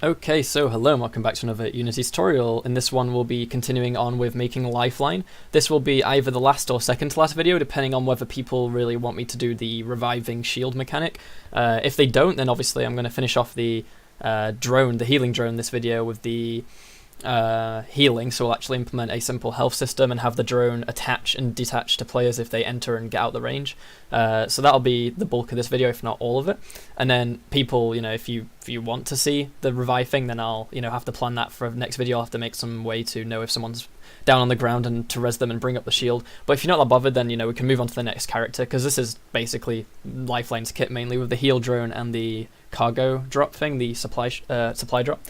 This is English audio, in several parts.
Okay, so hello and welcome back to another Unity tutorial. In this one we'll be continuing on with making Lifeline. This will be either the last or second to last video, depending on whether people really want me to do the reviving shield mechanic. If they don't, then obviously I'm going to finish off the drone, the healing drone, this video with the healing, so we'll actually implement a simple health system and have the drone attach and detach to players if they enter and get out the range. So that'll be the bulk of this video, if not all of it. And then people, if you want to see the revive thing, then I'll have to plan that for the next video. I'll have to make some way to know if someone's down on the ground and to res them and bring up the shield. But if you're not that bothered, then we can move on to the next character, because this is basically Lifeline's kit mainly, with the heal drone and the cargo drop thing, the supply drop.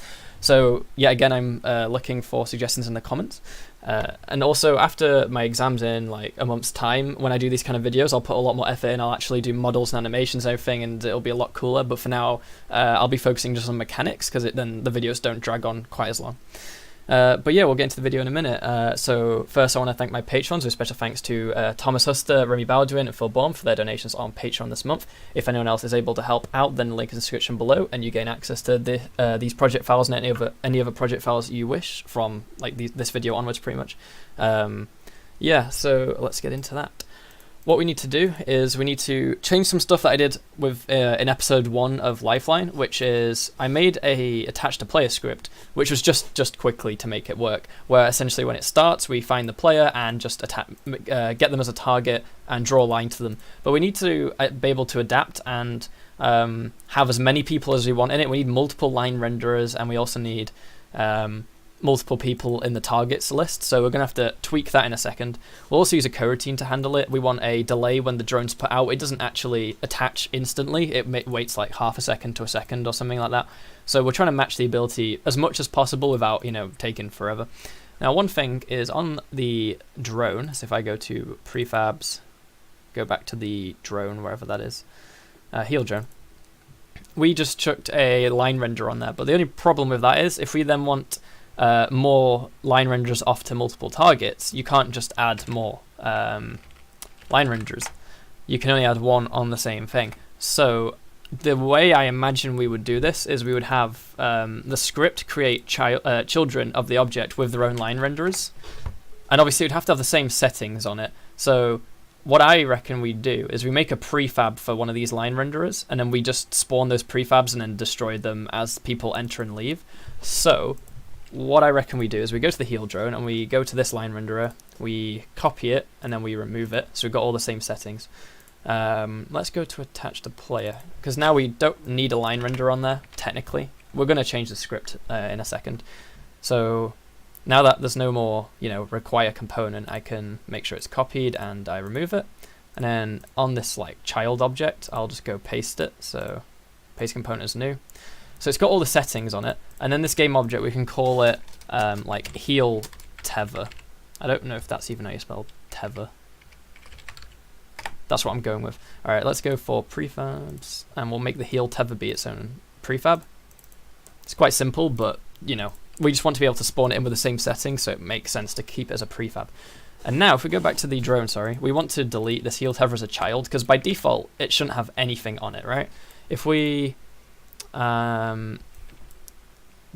So yeah, again, I'm looking for suggestions in the comments. And also, after my exams in like a month's time, when I do these kind of videos, I'll put a lot more effort in. I'll actually do models and animations and everything, and it'll be a lot cooler. But for now, I'll be focusing just on mechanics, because then the videos don't drag on quite as long. But yeah, we'll get into the video in a minute. So first I want to thank my patrons, with special thanks to Thomas Huster, Remy Baldwin and Phil Baum for their donations on Patreon this month. If anyone else is able to help out, then the link is in the description below, and you gain access to these project files and any other project files you wish from like this video onwards, pretty much. Yeah, so let's get into that. What we need to do is we need to change some stuff that I did with in episode 1 of Lifeline, which is I made a attach to player script, which was just quickly to make it work, where essentially when it starts we find the player and just get them as a target and draw a line to them. But we need to be able to adapt and have as many people as we want in it. We need multiple line renderers, and we also need multiple people in the targets list, so we're going to have to tweak that in a second. We'll also use a coroutine to handle it. We want a delay when the drone's put out. It doesn't actually attach instantly, it waits like half a second to a second or something like that. So we're trying to match the ability as much as possible without taking forever. Now one thing is on the drone, so if I go to prefabs, go back to the drone, wherever that is, heal drone, we just chucked a line render on there, but the only problem with that is if we then want more line renderers off to multiple targets, you can't just add more line renderers. You can only add one on the same thing. So the way I imagine we would do this is we would have the script create children of the object with their own line renderers, and obviously it would have to have the same settings on it. So what I reckon we do is we make a prefab for one of these line renderers, and then we just spawn those prefabs and then destroy them as people enter and leave. So what I reckon we do is we go to the heal drone and we go to this line renderer, we copy it, and then we remove it, so we've got all the same settings. Let's go to attach to player, because now we don't need a line renderer on there, technically. We're going to change the script in a second. So now that there's no more require component, I can make sure it's copied and I remove it. And then on this like child object, I'll just go paste it, so paste component as new. So it's got all the settings on it, and then this game object, we can call it like heal tether. I don't know if that's even how you spell tether. That's what I'm going with. All right, let's go for prefabs, and we'll make the heal tether be its own prefab. It's quite simple, but we just want to be able to spawn it in with the same settings, so it makes sense to keep it as a prefab. And now if we go back to the drone, we want to delete this heal tether as a child, because by default it shouldn't have anything on it, right? If we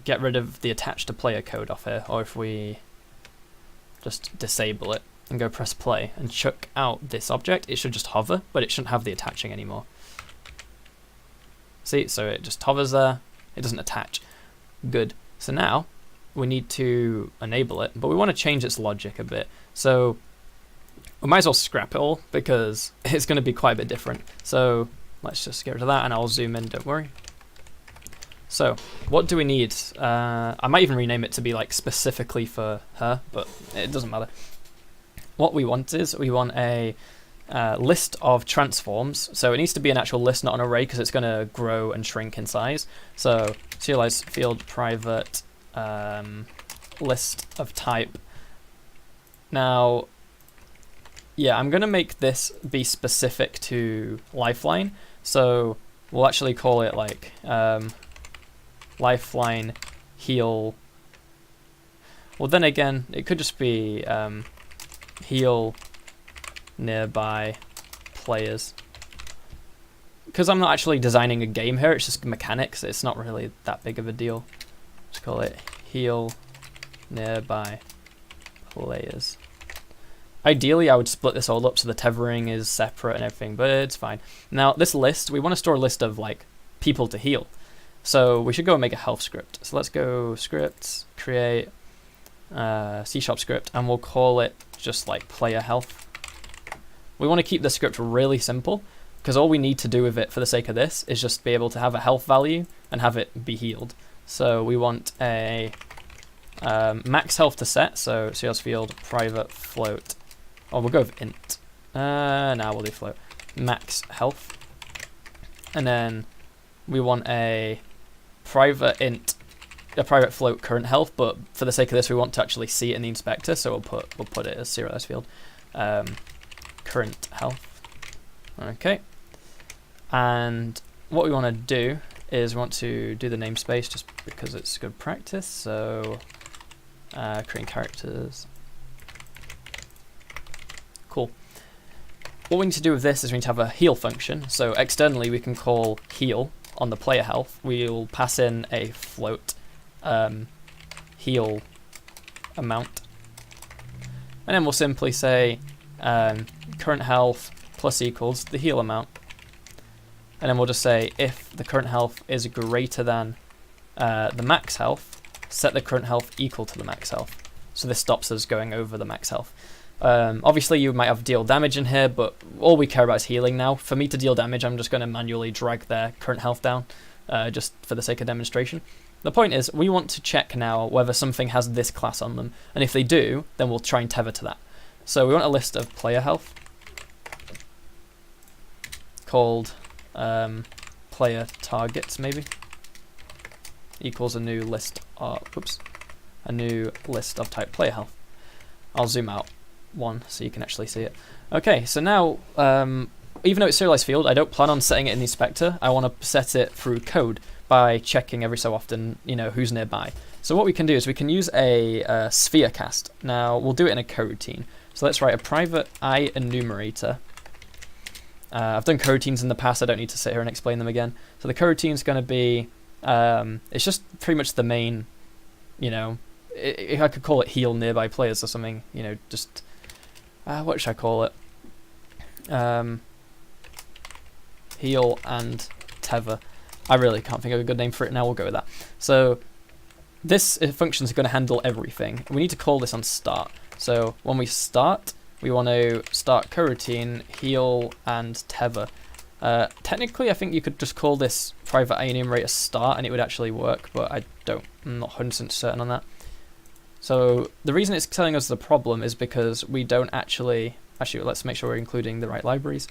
get rid of the attach to player code off here, or if we just disable it and go press play and chuck out this object, it should just hover, but it shouldn't have the attaching anymore. See, so it just hovers there, it doesn't attach. Good. So now we need to enable it, but we want to change its logic a bit. So we might as well scrap it all, because it's going to be quite a bit different. So let's just get rid of that, and I'll zoom in, don't worry. So what do we need? I might even rename it to be like specifically for her, but it doesn't matter. What we want is we want a list of transforms. So it needs to be an actual list, not an array, because it's going to grow and shrink in size. So serialize field private list of type. Now, yeah, I'm going to make this be specific to Lifeline. So we'll actually call it like Lifeline heal. Well, then again, it could just be heal nearby players, because I'm not actually designing a game here, it's just mechanics. It's not really that big of a deal. let's call it heal nearby players. Ideally, I would split this all up so the tethering is separate and everything, but it's fine. Now, this list, we want to store a list of like people to heal. So we should go and make a health script. So let's go scripts, create C# script, and we'll call it just like player health. We want to keep the script really simple because all we need to do with it for the sake of this is just be able to have a health value and have it be healed. So we want a max health to set, so CLS field private float. Oh, we'll go with int. Now we'll do float. Max health. And then we want a private int, a private float current health, but for the sake of this we want to actually see it in the inspector, so we'll put it as serialized field. Current health. Okay. And what we want to do is we want to do the namespace just because it's good practice. So creating characters. Cool. What we need to do with this is we need to have a heal function. So externally we can call heal on the player health. We'll pass in a float heal amount. And then we'll simply say current health plus equals the heal amount. And then we'll just say if the current health is greater than the max health, set the current health equal to the max health. So this stops us going over the max health. Obviously you might have deal damage in here, but all we care about is healing now. For me to deal damage, I'm just going to manually drag their current health down, just for the sake of demonstration. The point is, we want to check now whether something has this class on them, and if they do, then we'll try and tether to that. So we want a list of player health called player targets, maybe, equals a new list of, a new list of type player health. I'll zoom out one so you can actually see it. Okay, so now even though it's serialized field, I don't plan on setting it in the inspector. I want to set it through code by checking every so often, you know, who's nearby. So what we can do is we can use a sphere cast. Now we'll do it in a coroutine. So let's write a private I enumerator. I've done coroutines in the past. I don't need to sit here and explain them again. So the coroutine is going to be it's just pretty much the main, you know, if I could call it heal nearby players or something, you know, just what should I call it? Heal and tether. I really can't think of a good name for it now. We'll go with that. So this function is going to handle everything. We need to call this on start. So when we start, we want to start coroutine, heal and tether. Technically, I think you could just call this private enumerator start and it would actually work, but I'm not 100% certain on that. So the reason it's telling us the problem is because we don't actually let's make sure we're including the right libraries.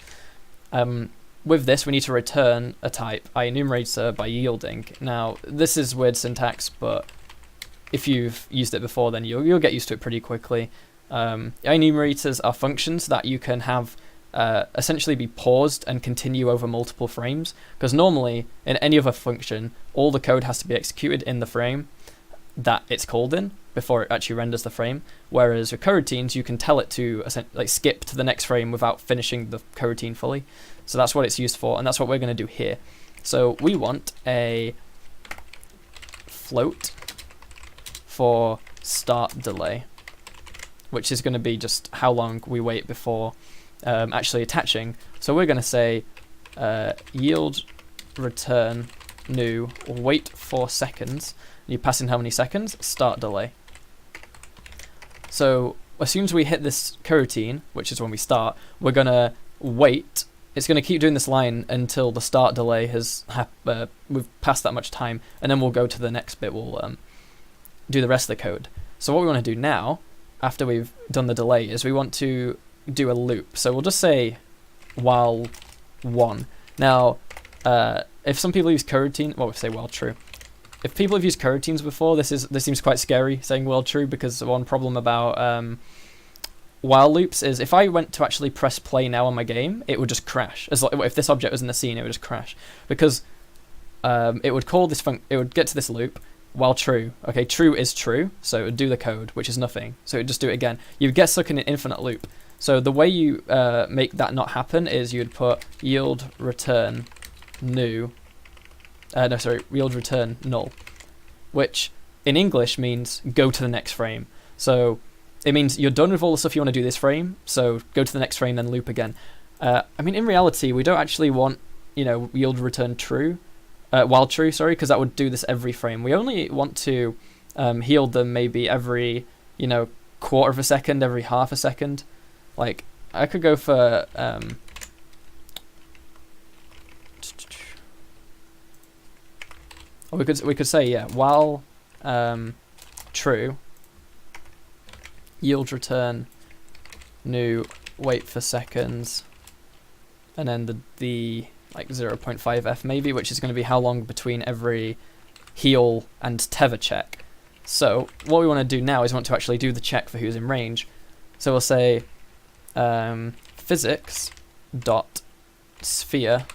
With this, we need to return a type enumerator by yielding. Now, this is weird syntax, but if you've used it before, then you'll get used to it pretty quickly. Enumerators are functions that you can have essentially be paused and continue over multiple frames, because normally in any other function, all the code has to be executed in the frame that it's called in before it actually renders the frame, whereas with coroutines you can tell it to like skip to the next frame without finishing the coroutine fully. So that's what it's used for, and that's what we're going to do here. So we want a float for start delay, which is going to be just how long we wait before actually attaching. So we're going to say yield return new wait 4 seconds. You pass in how many seconds? Start delay. So as soon as we hit this coroutine, which is when we start, we're going to wait. It's going to keep doing this line until the start delay has we've passed that much time, and then we'll go to the next bit. We'll do the rest of the code. So what we want to do now, after we've done the delay, is we want to do a loop. So we'll just say while 1. Now, if some people use coroutine, well, we say while true. If people have used coroutines before, this seems quite scary saying while true, because one problem about while loops is if I went to actually press play now on my game, it would just crash. As like, if this object was in the scene, it would just crash, because it would call this it would get to this loop while true. Okay, true is true, so it would do the code, which is nothing. So it would just do it again. You would get stuck in an infinite loop. So the way you make that not happen is you would put yield return new. Yield return null, which in English means go to the next frame. So it means you're done with all the stuff you want to do this frame, so go to the next frame, then loop again. I mean, in reality, we don't actually want, yield return true, while true, sorry, because that would do this every frame. We only want to yield them maybe every, quarter of a second, every half a second. Like, I could go for... we could say, yeah, while true, yield return new, wait for seconds, and then the like 0.5f maybe, which is going to be how long between every heal and tether check. So what we want to do now is want to actually do the check for who's in range. So we'll say physics dot sphere.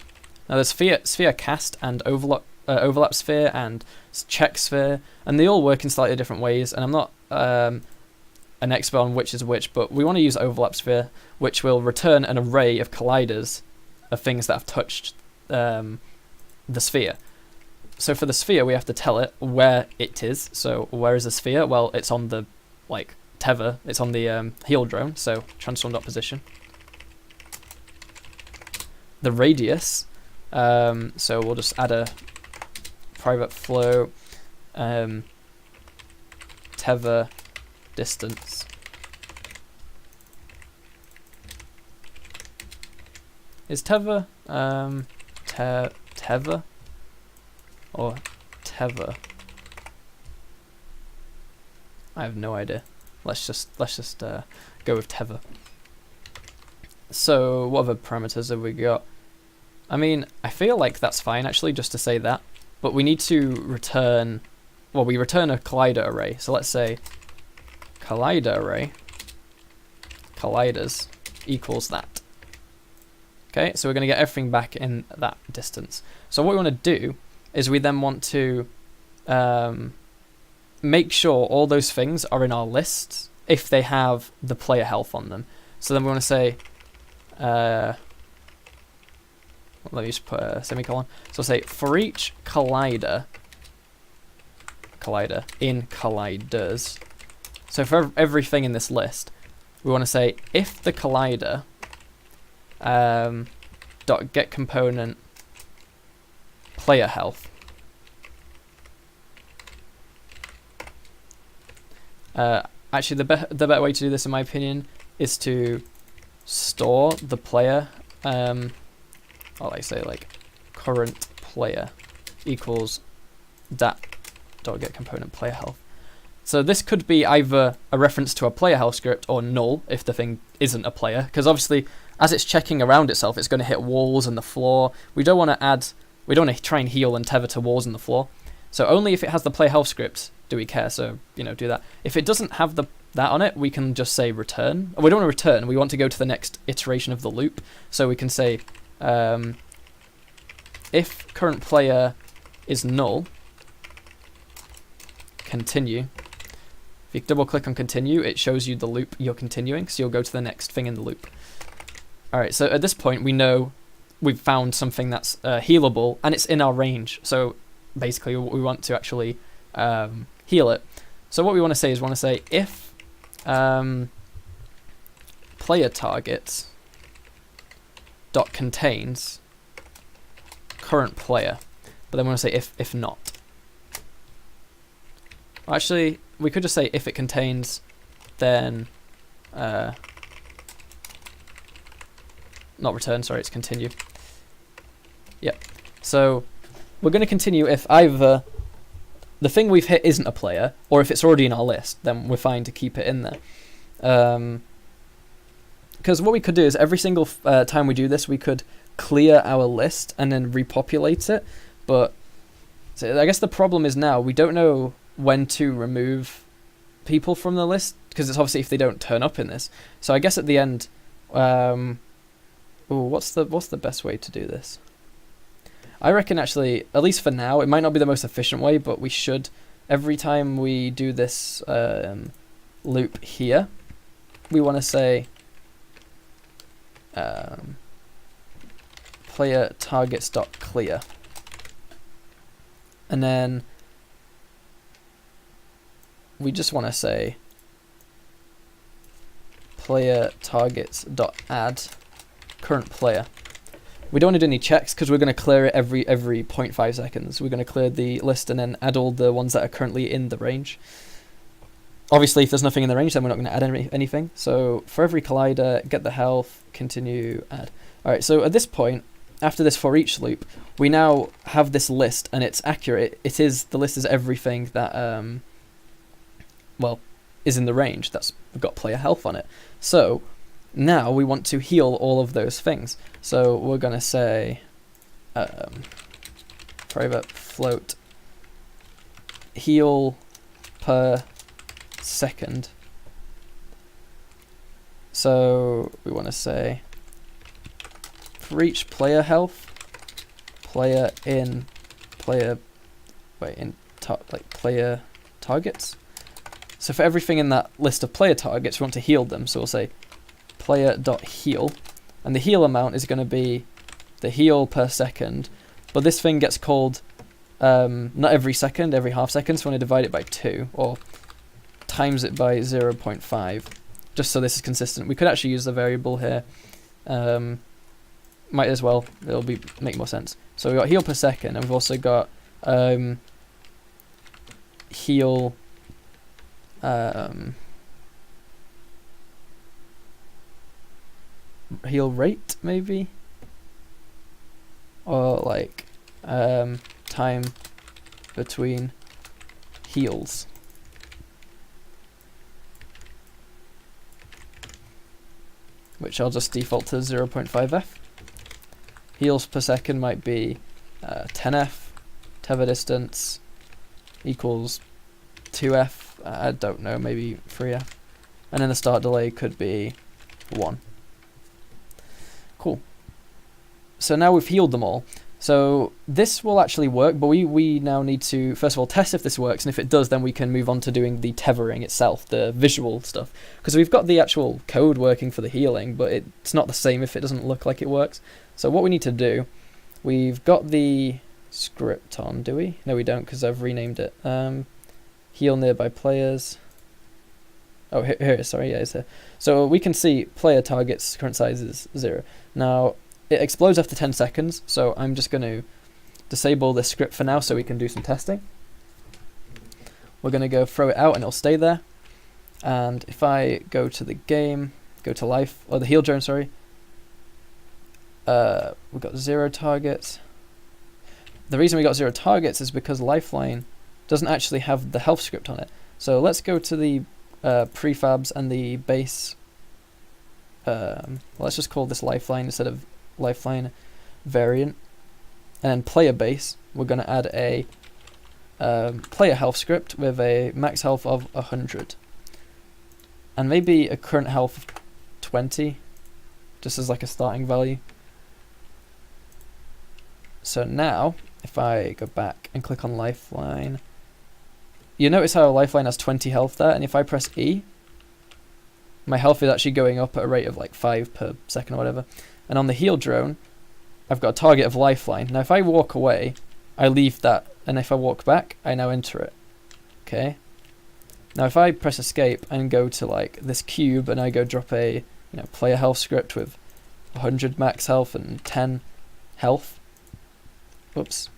Now there's sphere cast and overlap sphere and check sphere, and they all work in slightly different ways, and I'm not an expert on which is which, but we want to use overlap sphere, which will return an array of colliders of things that have touched the sphere. So for the sphere, we have to tell it where it is. So where is the sphere? Well, it's on the tether. It's on the heal drone. So transform.position. The radius. So we'll just add a private flow. Tether distance. Is tether tether or tether? I have no idea. Let's just go with tether. So what other parameters have we got? I mean, I feel like that's fine actually, just to say that. But we need to return. Well, we return a collider array. So let's say collider array colliders equals that. Okay, so we're going to get everything back in that distance. So what we want to do is we then want to make sure all those things are in our list if they have the player health on them. So then we want to say, let me just put a semicolon. So we'll say for each collider in colliders. So for everything in this list, we want to say if the collider dot get component player health. Actually, the better way to do this, in my opinion, is to store the player. Current player equals that dot get component player health. So this could be either a reference to a player health script or null if the thing isn't a player, because obviously as it's checking around itself, it's going to hit walls and the floor. We don't want to try and heal and tether to walls and the floor. So only if it has the player health script do we care. So do that. If it doesn't have that on it, we can just say return. We don't want to return. We want to go to the next iteration of the loop. So we can say if current player is null, continue. If you double click on continue, it shows you the loop you're continuing, so you'll go to the next thing in the loop. Alright, so at this point we know we've found something that's healable and it's in our range. So basically we want to actually heal it. So what we want to say is if player target dot contains current player, but then we want to say if not. Actually, we could just say if it contains, then not return, sorry, it's continue. Yep. So we're going to continue if either the thing we've hit isn't a player, or if it's already in our list, then we're fine to keep it in there. Because what we could do is every single time we do this, we could clear our list and then repopulate it. But so I guess the problem is now we don't know when to remove people from the list, because it's obviously if they don't turn up in this. So I guess at the end, what's the best way to do this? I reckon actually, at least for now, it might not be the most efficient way, but we should, every time we do this loop here, we want to say player targets.clear. And then we just want to say player targets dot add current player. We don't want to do any checks because we're going to clear it every 0.5 seconds. We're going to clear the list and then add all the ones that are currently in the range. Obviously, if there's nothing in the range, then we're not going to add anything. So for every collider, get the health, continue, add. All right, so at this point, after this for each loop, we now have this list and it's accurate. The list is everything that, well, is in the range. We've got player health on it. So now we want to heal all of those things. So we're going to say private float heal per second. So we want to say for each player health, player targets. So for everything in that list of player targets, we want to heal them. So we'll say player.heal, and the heal amount is going to be the heal per second, but this thing gets called not every second, every half second, so we want to divide it by 2, or times it by 0.5, just so this is consistent. We could actually use the variable here, might as well, it'll make more sense. So we've got heal per second, and we've also got heal heal rate, maybe, or like time between heals. Which I'll just default to 0.5f. Heals per second might be 10f. Tether distance equals 2f. I don't know, maybe 3f. And then the start delay could be 1. Cool. So now we've healed them all. So this will actually work, but we now need to, first of all, test if this works, and if it does, then we can move on to doing the tethering itself, the visual stuff. Because we've got the actual code working for the healing, but it's not the same if it doesn't look like it works. So what we need to do, we've got the script on, do we? No, we don't, because I've renamed it. Heal nearby players. Oh, here it is, sorry, yeah, it's here. So we can see player targets, current size is 0. Now, it explodes after 10 seconds, so I'm just going to disable this script for now so we can do some testing. We're going to go throw it out and it'll stay there. And if I go to the game, go to life, or the heal drone, sorry, we've got 0 targets. The reason we got 0 targets is because Lifeline doesn't actually have the health script on it. So let's go to the prefabs and the base. Let's just call this Lifeline instead of Lifeline variant, and then player base, we're going to add a player health script with a max health of 100 and maybe a current health of 20, just as like a starting value. So now if I go back and click on Lifeline, you notice how Lifeline has 20 health there, and if I press E, my health is actually going up at a rate of like 5 per second or whatever. And on the heal drone, I've got a target of Lifeline. Now if I walk away, I leave that, and if I walk back, I now enter it. Okay. Now if I press escape and go to like this cube and I go drop a player health script with 100 max health and 10 health. Oops.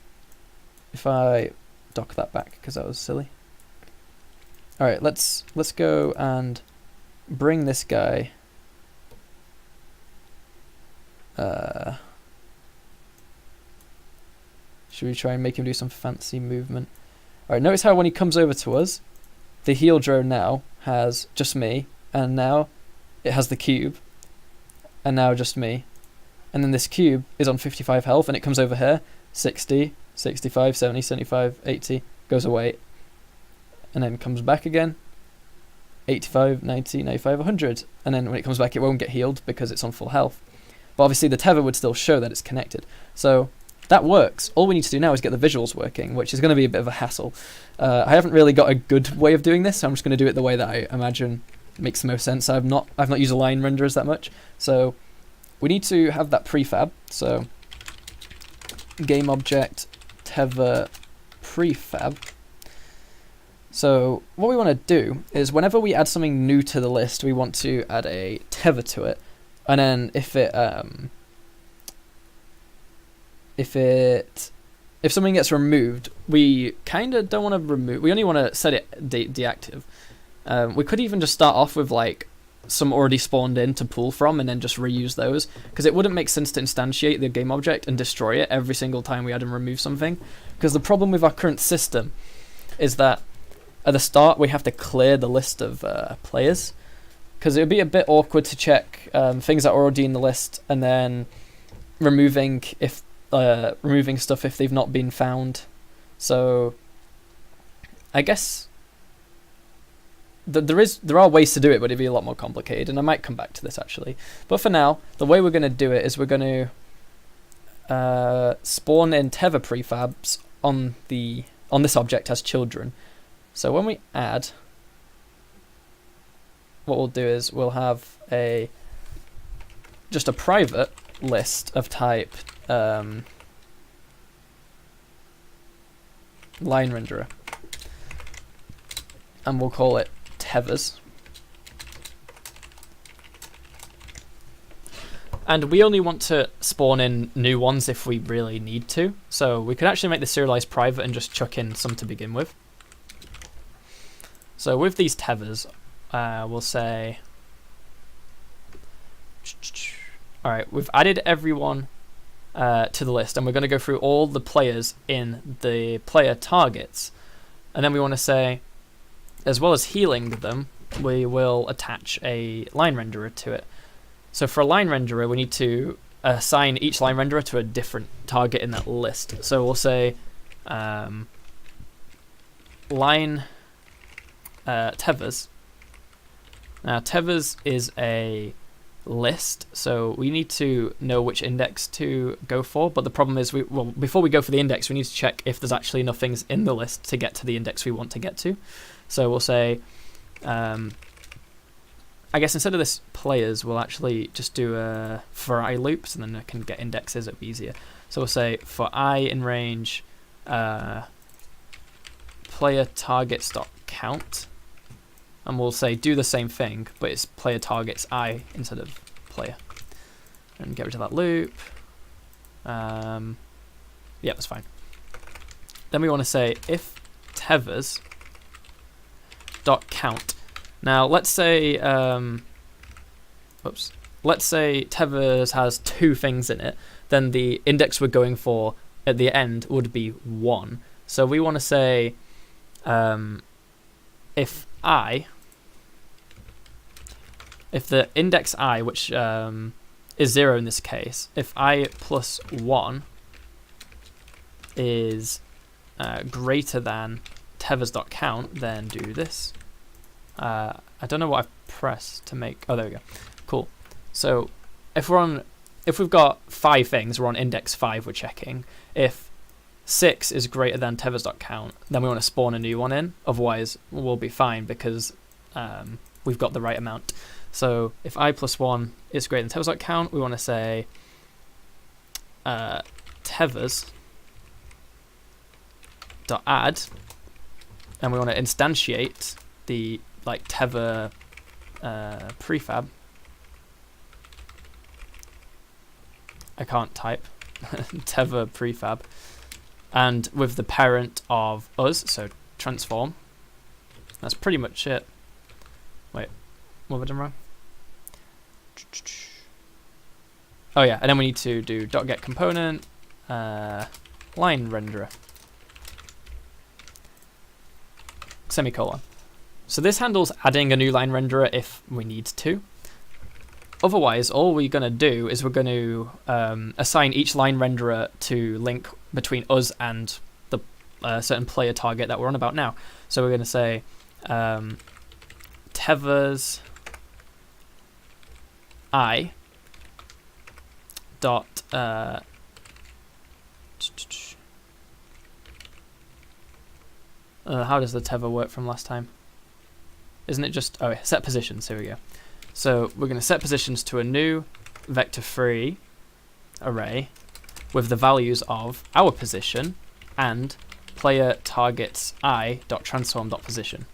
If I dock that back because that was silly. All right, let's go and bring this guy. Should we try and make him do some fancy movement? Alright, notice how when he comes over to us, the heal drone now has just me, and now it has the cube, and now just me. And then this cube is on 55 health, and it comes over here, 60, 65, 70, 75, 80, goes away, and then comes back again, 85, 90, 95, 100, and then when it comes back it won't get healed because it's on full health. But obviously the tether would still show that it's connected. So that works. All we need to do now is get the visuals working, which is going to be a bit of a hassle. I haven't really got a good way of doing this, so I'm just going to do it the way that I imagine makes the most sense. I've not used align renderers that much. So we need to have that prefab. So game object tether prefab. So what we want to do is whenever we add something new to the list, we want to add a tether to it, and then if something gets removed, we kind of don't want to remove. We only want to set it deactive. We could even just start off with like some already spawned in to pull from, and then just reuse those, because it wouldn't make sense to instantiate the game object and destroy it every single time we add and remove something. Because the problem with our current system is that at the start we have to clear the list of players, because it would be a bit awkward to check things that are already in the list and then removing stuff if they've not been found. So I guess there are ways to do it, but it'd be a lot more complicated, and I might come back to this actually. But for now, the way we're going to do it is we're going to spawn in tether prefabs on this object as children. So when we add, what we'll do is we'll have just a private list of type line renderer, and we'll call it tethers. And we only want to spawn in new ones if we really need to. So we could actually make the serialized private and just chuck in some to begin with. So with these tethers, we'll say, alright, we've added everyone to the list, and we're going to go through all the players in the player targets. And then we want to say, as well as healing them, we will attach a line renderer to it. So for a line renderer, we need to assign each line renderer to a different target in that list. So we'll say line tethers. Now tethers is a list, so we need to know which index to go for, but the problem is before we go for the index, we need to check if there's actually enough things in the list to get to the index we want to get to. So we'll say I guess instead of this players, we'll actually just do a for I loops, and then I can get indexes. It'll be easier. So we'll say for I in range player targets dot count, and we'll say do the same thing, but it's player targets I instead of player, and get rid of that loop. Yeah, that's fine. Then we want to say if tethers dot count. Now let's say let's say tethers has 2 things in it, then the index we're going for at the end would be 1. So we want to say if the index I, which is 0 in this case, if I plus 1 is greater than tethers.count, then do this. I don't know what I've pressed to make. Oh, there we go. Cool. So if we've got 5 things, we're on index 5, we're checking. If 6 is greater than tethers.count, then we want to spawn a new one in. Otherwise, we'll be fine because we've got the right amount. So if I plus 1 is greater than tethers.count, we want to say tethers.add, and we want to instantiate the tether prefab. I can't type. Tether prefab, and with the parent of us, so transform. That's pretty much it. Wait, what have I done wrong? Oh yeah, and then we need to do .get component line renderer semicolon. So this handles adding a new line renderer if we need to. Otherwise, all we're going to do is we're going to assign each line renderer to link between us and the certain player target that we're on about now. So we're going to say tethers I dot how does the tether work from last time? Isn't it just set positions? Here we go. So we're going to set positions to a new vector-free array with the values of our position and player targets I dot transform dot position.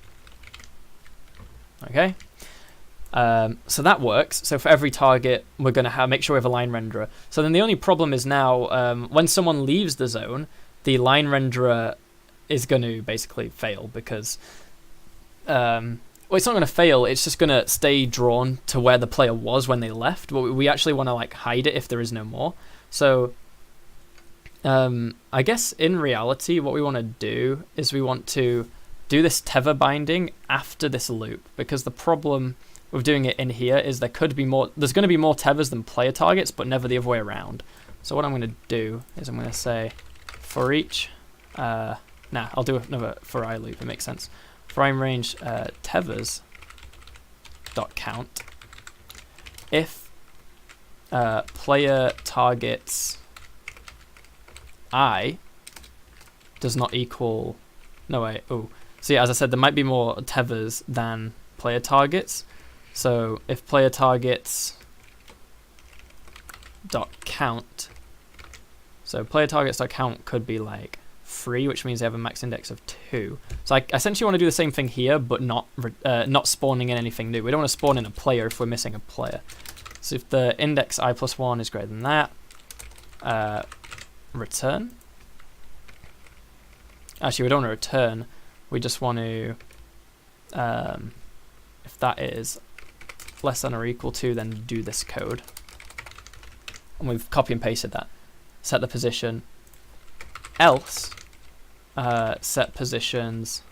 Okay. So that works. So for every target, we're going to make sure we have a line renderer. So then the only problem is now when someone leaves the zone, the line renderer is going to basically fail because, well, it's not going to fail. It's just going to stay drawn to where the player was when they left. But we actually want to like hide it if there is no more. So I guess in reality, what we want to do is we want to do this tether binding after this loop, because the problem with doing it in here is there's going to be more tethers than player targets, but never the other way around. So what I'm going to do is I'm going to say for each, I'll do another for I loop, it makes sense. For I range tethers dot count if player targets I does not equal, no wait, oh. So yeah, as I said, there might be more tethers than player targets. So if player targets dot count, so player targets dot count could be like 3, which means they have a max index of 2. So I essentially want to do the same thing here, but not spawning in anything new. We don't want to spawn in a player if we're missing a player. So if the index I plus 1 is greater than that, return. Actually, we don't want to return. We just want to, if that is less than or equal to, then do this code. And we've copy and pasted that. Set the position. Else, set positions,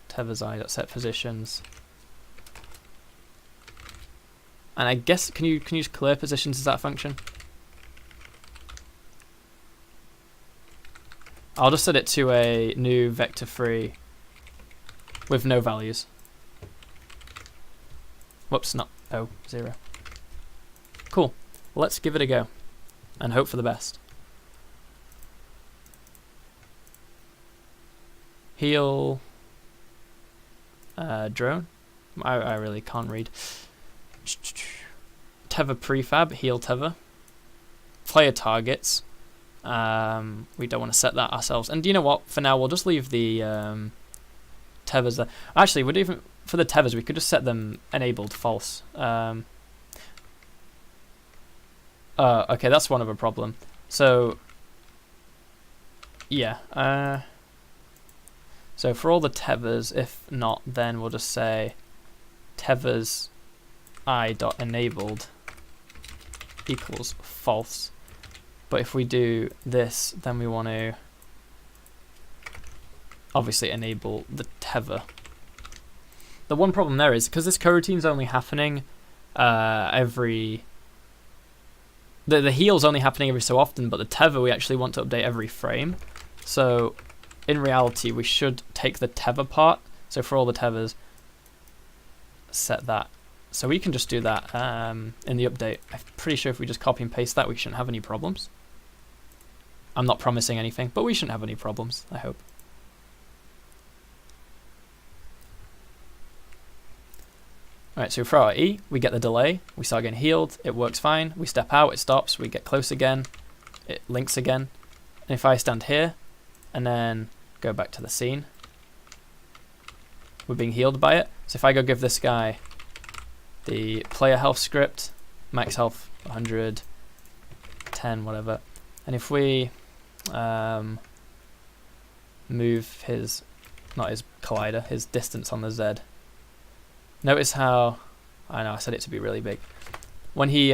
tethers I dot set positions. And I guess, can you use clear positions as that function? I'll just set it to a new vector free with no values. Whoops, not 0. Cool. Well, let's give it a go and hope for the best. Heal drone. I really can't read. Tether prefab, heal tether. Player targets. We don't want to set that ourselves. And you know what? For now, we'll just leave the tethers there. Actually, we'd even for the tethers, we could just set them enabled false. Okay, that's one of a problem. So yeah. So for all the tethers, if not, then we'll just say tethers I dot enabled equals false. But if we do this, then we want to obviously enable the tether. The one problem there is because this coroutine's only happening the heal's only happening every so often, but the tether we actually want to update every frame. So in reality, we should take the tether part. So for all the tethers, set that. So we can just do that in the update. I'm pretty sure if we just copy and paste that, we shouldn't have any problems. I'm not promising anything, but we shouldn't have any problems, I hope. Alright, so we throw our E, we get the delay, we start getting healed, it works fine, we step out, it stops, we get close again, it links again. And if I stand here, and then go back to the scene, we're being healed by it. So if I go give this guy the player health script, max health 100, 10, whatever, and if we move his, not his collider, his distance on the Z, notice how, I know I said it to be really big, when he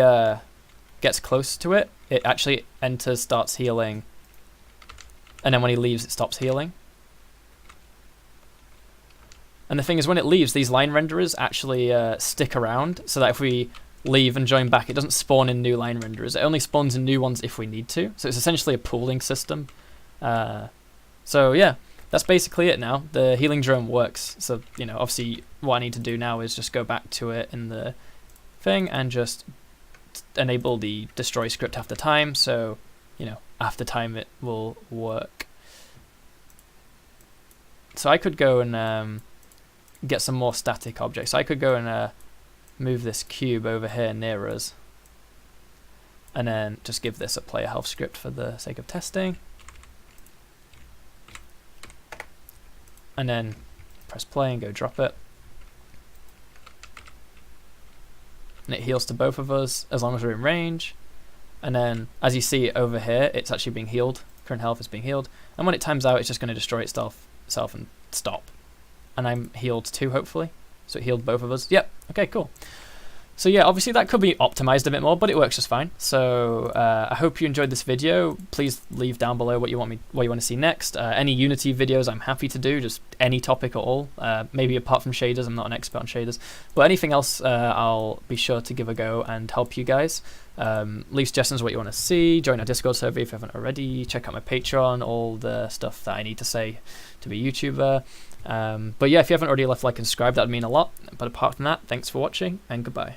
gets close to it, it actually enters, starts healing, and then when he leaves, it stops healing. And the thing is, when it leaves, these line renderers actually stick around, so that if we leave and join back, it doesn't spawn in new line renderers. It only spawns in new ones if we need to. So it's essentially a pooling system. So yeah, that's basically it now. The healing drone works. So, you know, obviously what I need to do now is just go back to it in the thing and just enable the destroy script after time. So, you know, after time it will work. So I could go and get some more static objects. So I could go and move this cube over here near us, and then just give this a player health script for the sake of testing. and then press play and go drop it. And it heals to both of us as long as we're in range. And then, as you see over here, it's actually being healed. Current health is being healed. And when it times out, it's just going to destroy itself and stop. And I'm healed too, hopefully. So it healed both of us. Yep. Okay, cool. So yeah, obviously that could be optimized a bit more, but it works just fine. So I hope you enjoyed this video. Please leave down below what you want to see next. Any Unity videos I'm happy to do, just any topic at all. Maybe apart from shaders, I'm not an expert on shaders. But anything else, I'll be sure to give a go and help you guys. Leave suggestions what you want to see. Join our Discord server if you haven't already. Check out my Patreon, all the stuff that I need to say to be a YouTuber. But yeah, if you haven't already left a like and subscribe, that would mean a lot. But apart from that, thanks for watching and goodbye.